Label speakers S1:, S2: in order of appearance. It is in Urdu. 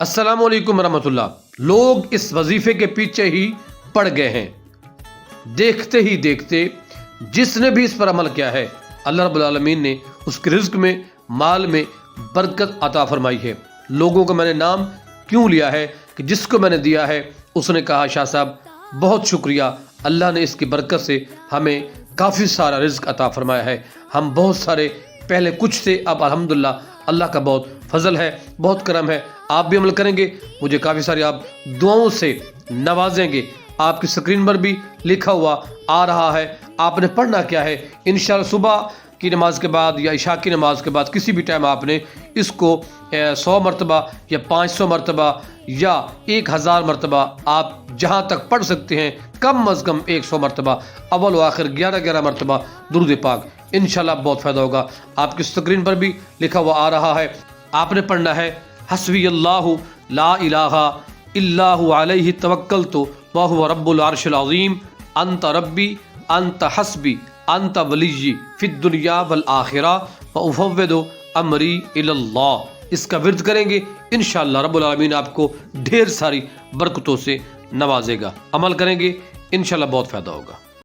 S1: السلام علیکم ورحمۃ اللہ۔ لوگ اس وظیفے کے پیچھے ہی پڑ گئے ہیں، دیکھتے ہی دیکھتے جس نے بھی اس پر عمل کیا ہے اللہ رب العالمین نے اس کے رزق میں، مال میں برکت عطا فرمائی ہے۔ لوگوں کو میں نے نام کیوں لیا ہے کہ جس کو میں نے دیا ہے اس نے کہا شاہ صاحب بہت شکریہ، اللہ نے اس کی برکت سے ہمیں کافی سارا رزق عطا فرمایا ہے، ہم بہت سارے پہلے کچھ تھے، اب الحمدللہ اللہ کا بہت فضل ہے، بہت کرم ہے۔ آپ بھی عمل کریں گے، مجھے کافی ساری آپ دعاؤں سے نوازیں گے۔ آپ کی سکرین پر بھی لکھا ہوا آ رہا ہے، آپ نے پڑھنا کیا ہے۔ انشاءاللہ صبح کی نماز کے بعد یا عشاء کی نماز کے بعد کسی بھی ٹائم آپ نے اس کو 100 مرتبہ یا 500 مرتبہ یا 1000 مرتبہ آپ جہاں تک پڑھ سکتے ہیں، کم از کم 100 مرتبہ اول و آخر 11 مرتبہ درود پاک، انشاءاللہ بہت فائدہ ہوگا۔ آپ کی سکرین پر بھی لکھا ہوا آ رہا ہے، آپ نے پڑھنا ہے حسبی اللہ لا الہ الا هو علیہ توکلت وہو رب العرش العظیم انت ربی انت حسبی انت ولی فی الدنیا والآخرہ وافوض امری الی اللہ۔ اس کا ورد کریں گے، انشاءاللہ رب العالمین آپ کو ڈھیر ساری برکتوں سے نوازے گا۔ عمل کریں گے، انشاءاللہ بہت فائدہ ہوگا۔